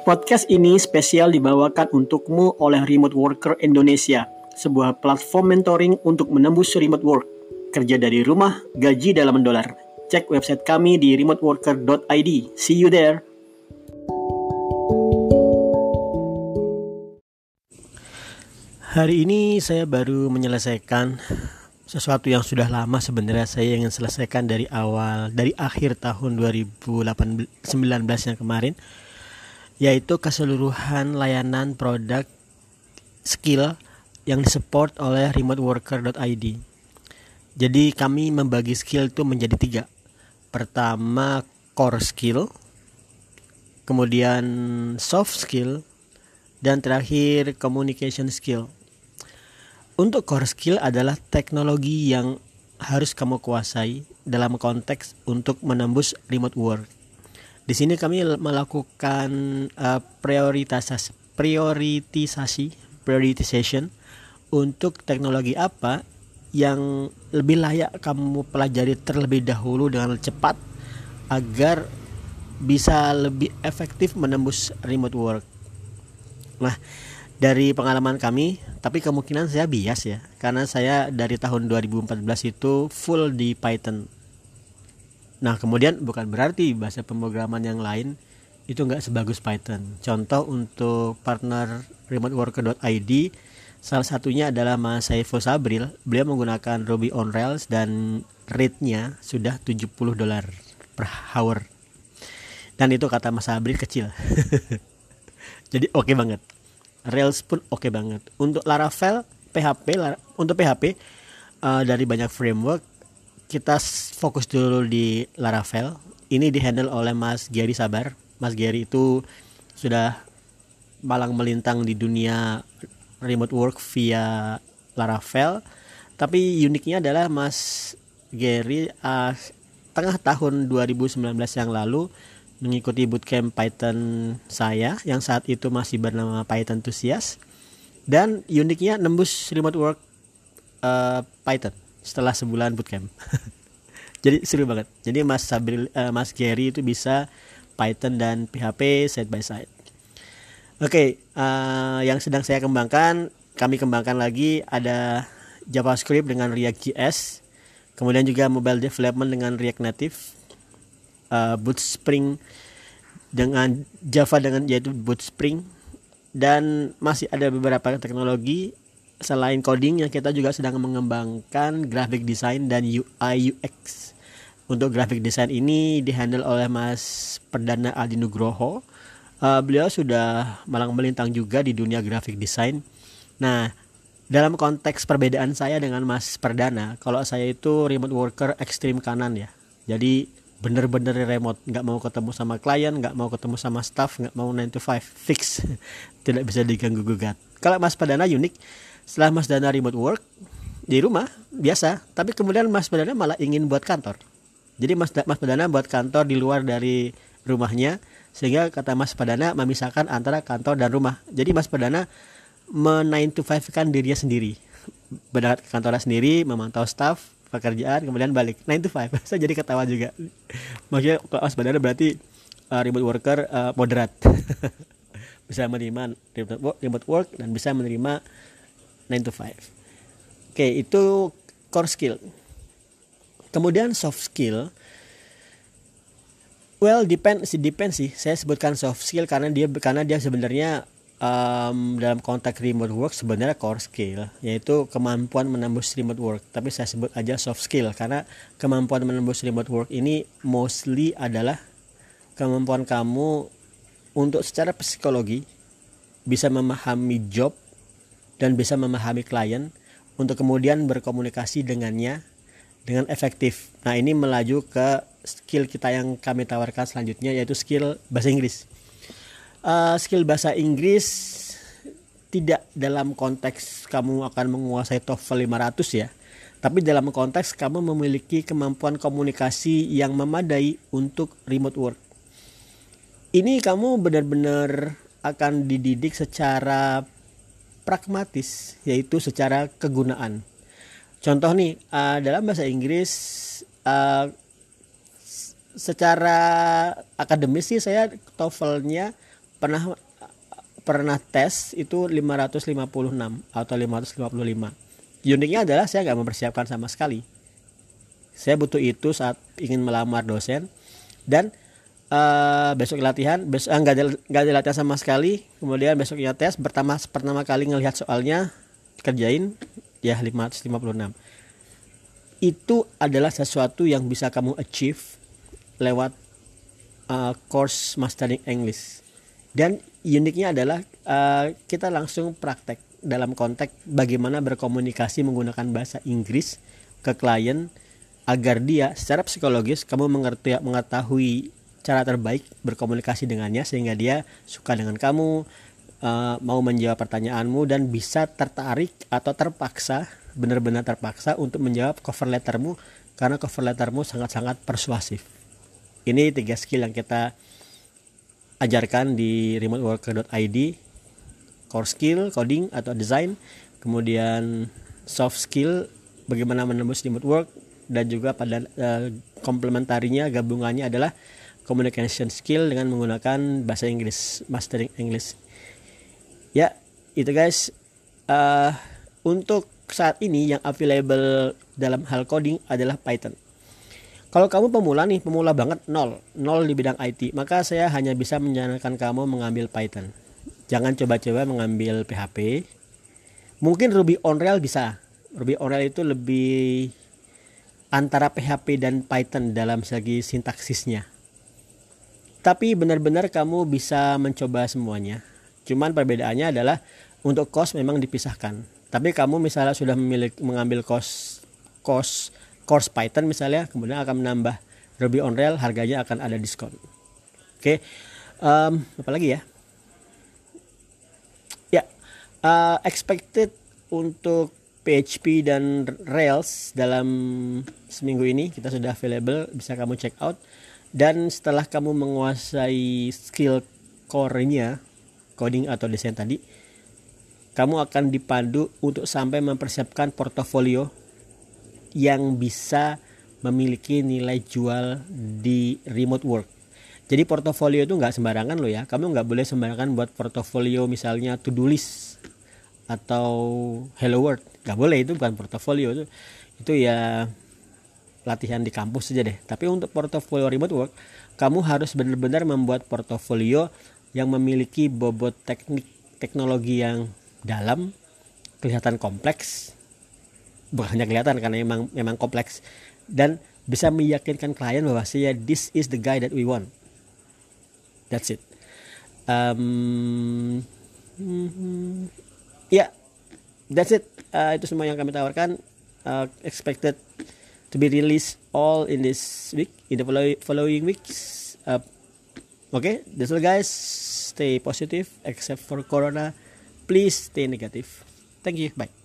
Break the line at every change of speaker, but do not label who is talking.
Podcast ini spesial dibawakan untukmu oleh Remote Worker Indonesia, sebuah platform mentoring untuk menembus remote work. Kerja dari rumah, gaji dalam dolar. Cek website kami di remoteworker.id. See you there. Hari ini saya baru menyelesaikan sesuatu yang sudah lama sebenarnya saya ingin selesaikan dari akhir tahun 2019 yang kemarin, yaitu keseluruhan layanan produk skill yang disupport oleh remoteworker.id. Jadi kami membagi skill itu menjadi 3. Pertama core skill, kemudian soft skill, dan terakhir communication skill. Untuk core skill adalah teknologi yang harus kamu kuasai dalam konteks untuk menembus remote work. Di sini kami melakukan prioritization untuk teknologi apa yang lebih layak kamu pelajari terlebih dahulu dengan cepat agar bisa lebih efektif menembus remote work. Nah, dari pengalaman kami, tapi kemungkinan saya bias ya, karena saya dari tahun 2014 itu full di Python. Nah, kemudian bukan berarti bahasa pemrograman yang lain itu nggak sebagus Python. Contoh untuk partner remoteworker.id, salah satunya adalah Mas Saiful Sabril. Beliau menggunakan Ruby on Rails dan rate-nya sudah $70 per hour. Dan itu kata Mas Sabril kecil. Jadi oke banget. Rails pun oke banget. Untuk Laravel, untuk PHP dari banyak framework, kita fokus dulu di Laravel. Ini dihandle oleh Mas Gary Sabar. Mas Gary itu sudah malang melintang di dunia remote work via Laravel. Tapi uniknya adalah Mas Gary tengah tahun 2019 yang lalu mengikuti bootcamp Python saya yang saat itu masih bernama Python Enthusiast, dan uniknya nembus remote work Python setelah sebulan bootcamp. Jadi seru banget. Jadi Mas Gary itu bisa Python dan PHP side by side. Oke, yang sedang saya kembangkan, kami kembangkan lagi ada JavaScript dengan React.js, kemudian juga mobile development dengan React Native, Bootspring dengan Java dengan yaitu Bootspring, dan masih ada beberapa teknologi selain coding yang kita juga sedang mengembangkan graphic design dan UI UX. Untuk graphic design ini dihandle oleh Mas Perdana Adi Nugroho. Beliau sudah malang melintang juga di dunia graphic design. Nah, dalam konteks perbedaan saya dengan Mas Perdana, kalau saya itu remote worker ekstrim kanan ya. Jadi bener-bener remote, nggak mau ketemu sama klien, nggak mau ketemu sama staff, nggak mau 9 to 5, fix. Tidak bisa diganggu gugat. Kalau Mas Perdana unik, setelah Mas Dana remote work di rumah biasa, tapi kemudian Mas Perdana malah ingin buat kantor. Jadi Mas Perdana buat kantor di luar dari rumahnya, sehingga kata Mas Perdana memisahkan antara kantor dan rumah. Jadi Mas Perdana 9 to 5 kan dirinya sendiri, berangkat ke kantornya sendiri, memantau staff, pekerjaan, kemudian balik 9 to 5. Saya jadi ketawa juga. Maksudnya kalau Mas Bandara berarti remote worker moderat. Bisa menerima remote work dan bisa menerima 9 to 5. Oke, itu core skill. Kemudian soft skill, well depend sih. Saya sebutkan soft skill karena dia sebenarnya dalam konteks remote work sebenarnya core skill, yaitu kemampuan menembus remote work. Tapi saya sebut aja soft skill karena kemampuan menembus remote work ini mostly adalah kemampuan kamu untuk secara psikologi bisa memahami job dan bisa memahami klien untuk kemudian berkomunikasi dengannya dengan efektif. Nah, ini melaju ke skill kita yang kami tawarkan selanjutnya, yaitu skill bahasa Inggris. Skill bahasa Inggris tidak dalam konteks kamu akan menguasai TOEFL 500 ya, tapi dalam konteks kamu memiliki kemampuan komunikasi yang memadai untuk remote work. Ini kamu benar-benar akan dididik secara pragmatis, yaitu secara kegunaan. Contoh nih, dalam bahasa Inggris secara akademis sih saya TOEFL-nya pernah pernah tes itu 556 atau 555. Uniknya adalah saya nggak mempersiapkan sama sekali. Saya butuh itu saat ingin melamar dosen, dan besok latihan, nggak ada latihan sama sekali. Kemudian besoknya tes, pertama kali ngelihat soalnya, kerjain ya 556. Itu adalah sesuatu yang bisa kamu achieve lewat course Mastering English. Dan uniknya adalah kita langsung praktek dalam konteks bagaimana berkomunikasi menggunakan bahasa Inggris ke klien, agar dia secara psikologis kamu mengetahui cara terbaik berkomunikasi dengannya, sehingga dia suka dengan kamu, mau menjawab pertanyaanmu, dan bisa tertarik atau terpaksa, benar-benar terpaksa untuk menjawab cover lettermu, karena cover lettermu sangat-sangat persuasif. Ini 3 skill yang kita ajarkan di remoteworker.id. Core skill, coding atau design, kemudian soft skill, bagaimana menembus remote work, dan juga pada komplementarinya, gabungannya adalah communication skill dengan menggunakan bahasa Inggris, Mastering English. Ya, itu guys. Untuk saat ini yang available dalam hal coding adalah Python. Kalau kamu pemula banget, nol di bidang IT, maka saya hanya bisa menyarankan kamu mengambil Python. Jangan coba-coba mengambil PHP. Mungkin Ruby on Rails bisa. Ruby on Rails itu lebih antara PHP dan Python dalam segi sintaksisnya. Tapi benar-benar kamu bisa mencoba semuanya. Cuman perbedaannya adalah untuk course memang dipisahkan. Tapi kamu misalnya sudah mengambil course Python misalnya, kemudian akan menambah Ruby on Rails, harganya akan ada diskon. Oke. Apa lagi ya? Ya, expected untuk PHP dan Rails dalam seminggu ini kita sudah available, bisa kamu check out. Dan setelah kamu menguasai skill core-nya, coding atau desain tadi, kamu akan dipandu untuk sampai mempersiapkan portofolio yang bisa memiliki nilai jual di remote work. Jadi portofolio itu nggak sembarangan loh ya. Kamu nggak boleh sembarangan buat portofolio misalnya to-do list atau hello world. Nggak boleh, itu bukan portofolio. Itu ya latihan di kampus saja deh. Tapi untuk portofolio remote work, kamu harus benar-benar membuat portofolio yang memiliki bobot teknologi yang dalam, kelihatan kompleks. Bukan hanya kelihatan, karena memang kompleks, dan bisa meyakinkan klien bahwa this is the guy that we want. That's it. That's it. Itu semua yang kami tawarkan. Expected to be released all in this week, in the following weeks. Okay, that's all guys. Stay positive, except for Corona. Please stay negative. Thank you. Bye.